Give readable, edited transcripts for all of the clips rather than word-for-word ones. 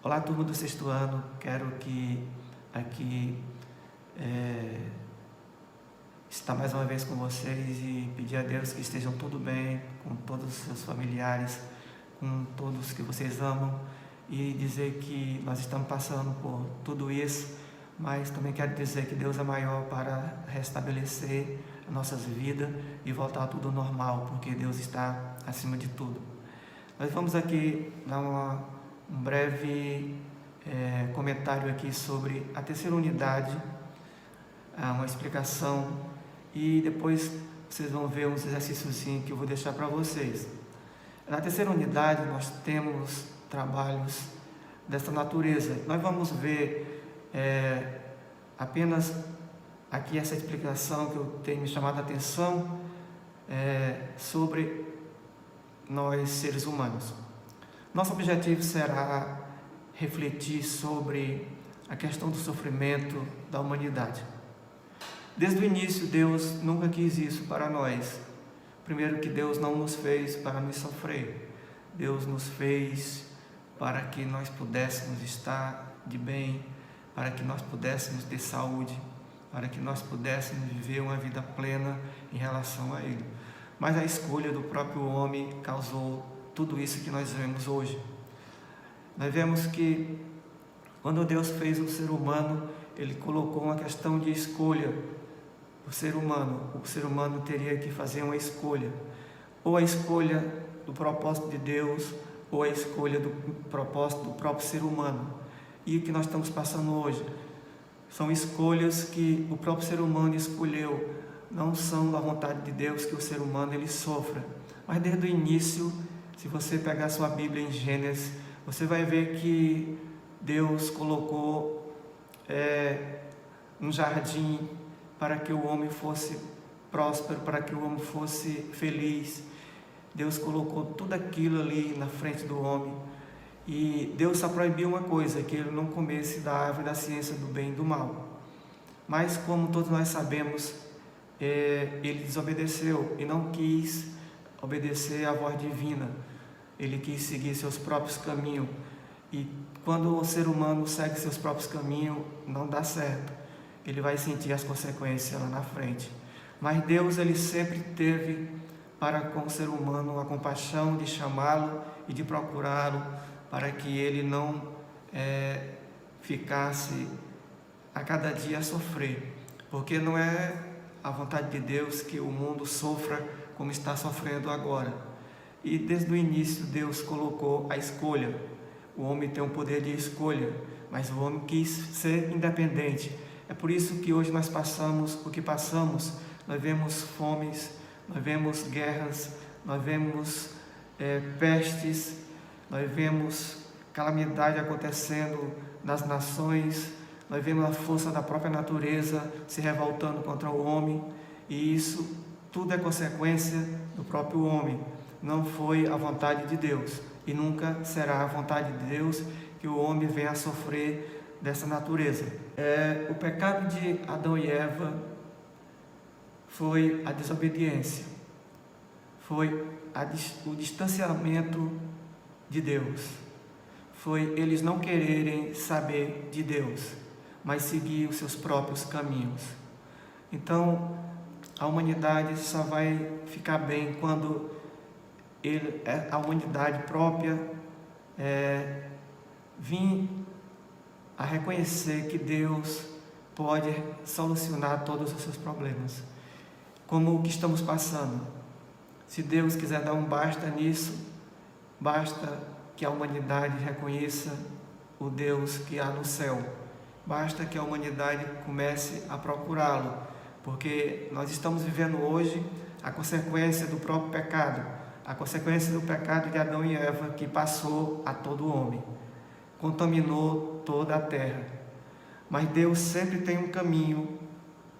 Olá, turma do sexto ano. Quero que aqui estar mais uma vez com vocês e pedir a Deus que estejam tudo bem com todos os seus familiares, com todos que vocês amam, e dizer que nós estamos passando por tudo isso, mas também quero dizer que Deus é maior para restabelecer as nossas vidas e voltar tudo normal, porque Deus está acima de tudo. Nós vamos aqui dar um breve comentário aqui sobre a terceira unidade, uma explicação, e depois vocês vão ver uns exercícios que eu vou deixar para vocês. Na terceira unidade nós temos trabalhos dessa natureza. Nós vamos ver apenas aqui essa explicação que eu tenho me chamado a atenção sobre nós seres humanos. Nosso objetivo será refletir sobre a questão do sofrimento da humanidade. Desde o início, Deus nunca quis isso para nós. Primeiro, que Deus não nos fez para nos sofrer. Deus nos fez para que nós pudéssemos estar de bem, para que nós pudéssemos ter saúde, para que nós pudéssemos viver uma vida plena em relação a Ele. Mas a escolha do próprio homem causou tudo isso que nós vemos hoje. Nós vemos que quando Deus fez o ser humano, Ele colocou uma questão de escolha. O ser humano teria que fazer uma escolha, ou a escolha do propósito de Deus, ou a escolha do propósito do próprio ser humano. E o que nós estamos passando hoje são escolhas que o próprio ser humano escolheu, não são da vontade de Deus que o ser humano ele sofra. Mas desde o início, se você pegar sua Bíblia em Gênesis, você vai ver que Deus colocou um jardim para que o homem fosse próspero, para que o homem fosse feliz. Deus colocou tudo aquilo ali na frente do homem. E Deus só proibiu uma coisa, que ele não comesse da árvore da ciência do bem e do mal. Mas como todos nós sabemos, ele desobedeceu e não quis obedecer à voz divina. Ele quis seguir seus próprios caminhos. E quando o ser humano segue seus próprios caminhos, não dá certo. Ele vai sentir as consequências lá na frente. Mas Deus, ele sempre teve para com o ser humano a compaixão de chamá-lo e de procurá-lo, para que ele não ficasse a cada dia a sofrer. Porque não é a vontade de Deus que o mundo sofra como está sofrendo agora. E desde o início Deus colocou a escolha. O homem tem um poder de escolha, mas o homem quis ser independente. É por isso que hoje nós passamos o que passamos. Nós vemos fomes, nós vemos guerras, nós vemos pestes, nós vemos calamidade acontecendo nas nações, nós vemos a força da própria natureza se revoltando contra o homem, e isso tudo é consequência do próprio homem. Não foi a vontade de Deus, e nunca será a vontade de Deus que o homem venha a sofrer dessa natureza. O pecado de Adão e Eva foi a desobediência, foi o distanciamento de Deus, foi eles não quererem saber de Deus, mas seguir os seus próprios caminhos. Então, a humanidade só vai ficar bem quando a humanidade própria vir a reconhecer que Deus pode solucionar todos os seus problemas, como o que estamos passando. Se Deus quiser dar um basta nisso, basta que a humanidade reconheça o Deus que há no céu, basta que a humanidade comece a procurá-lo, porque nós estamos vivendo hoje a consequência do próprio pecado, a consequência do pecado de Adão e Eva, que passou a todo homem, contaminou toda a terra. Mas Deus sempre tem um caminho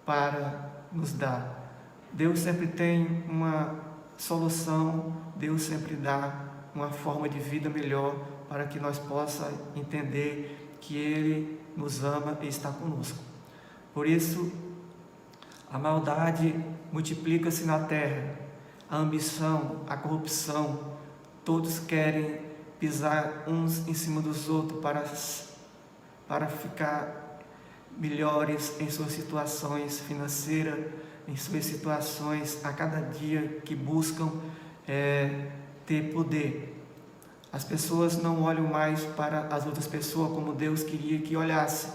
para nos dar. Deus sempre tem uma solução, Deus sempre dá uma forma de vida melhor para que nós possamos entender que Ele nos ama e está conosco. Por isso, a maldade multiplica-se na terra, a ambição, a corrupção, todos querem pisar uns em cima dos outros para ficar melhores em suas situações financeiras, em suas situações a cada dia que buscam ter poder. As pessoas não olham mais para as outras pessoas como Deus queria que olhasse.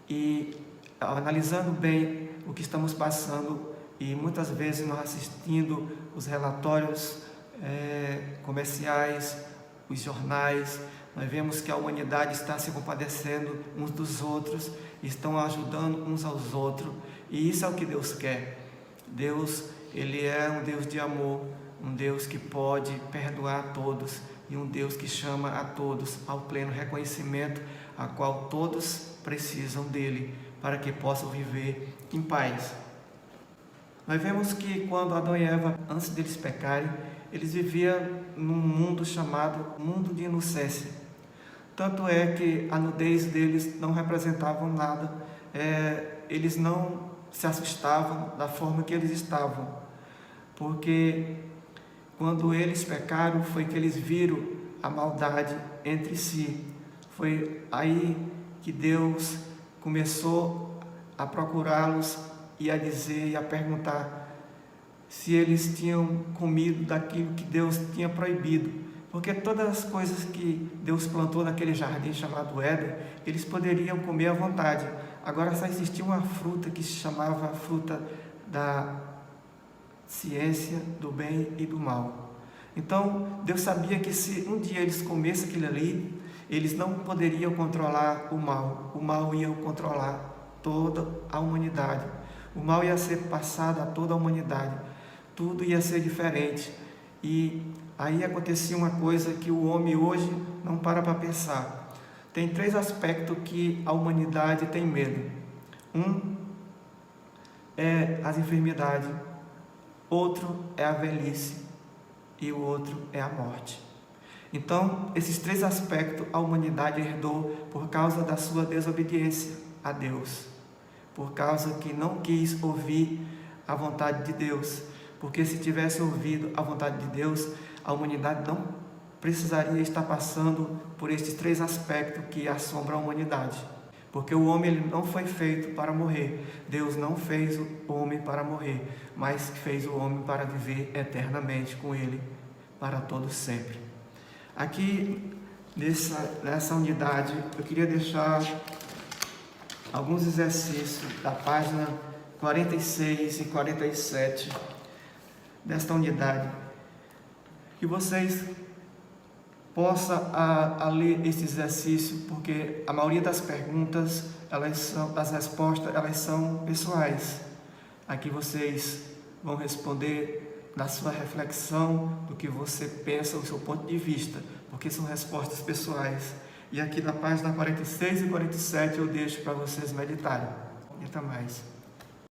E analisando bem o que estamos passando, e muitas vezes nós assistindo os relatórios comerciais, os jornais, nós vemos que a humanidade está se compadecendo uns dos outros, estão ajudando uns aos outros, e isso é o que Deus quer. Deus, Ele é um Deus de amor, um Deus que pode perdoar a todos, e um Deus que chama a todos ao pleno reconhecimento, a qual todos precisam dele, para que possam viver em paz. Nós vemos que quando Adão e Eva, antes deles pecarem, eles viviam num mundo chamado mundo de inocência. Tanto é que a nudez deles não representava nada, eles não se assustavam da forma que eles estavam, porque quando eles pecaram foi que eles viram a maldade entre si. Foi aí que Deus começou a procurá-los e a dizer e a perguntar se eles tinham comido daquilo que Deus tinha proibido, porque todas as coisas que Deus plantou naquele jardim chamado Éden, eles poderiam comer à vontade. Agora só existia uma fruta que se chamava a fruta da ciência do bem e do mal. Então Deus sabia que se um dia eles comessem aquilo ali, eles não poderiam controlar o mal ia controlar toda a humanidade. O mal ia ser passado a toda a humanidade, tudo ia ser diferente. E aí acontecia uma coisa que o homem hoje não para pensar. Tem 3 aspectos que a humanidade tem medo. Um é as enfermidades, outro é a velhice e o outro é a morte. Então, esses 3 aspectos a humanidade herdou por causa da sua desobediência a Deus, por causa que não quis ouvir a vontade de Deus, porque se tivesse ouvido a vontade de Deus, a humanidade não precisaria estar passando por estes 3 aspectos que assombram a humanidade, porque o homem ele não foi feito para morrer. Deus não fez o homem para morrer, mas fez o homem para viver eternamente com ele, para todo sempre. Aqui, nessa unidade, eu queria deixar alguns exercícios da página 46 e 47 desta unidade, que vocês possam ler esse exercício, porque a maioria das perguntas, das respostas, elas são pessoais. Aqui vocês vão responder na sua reflexão do que você pensa, do seu ponto de vista, porque são respostas pessoais. E aqui na página 46 e 47 eu deixo para vocês meditarem. E até mais.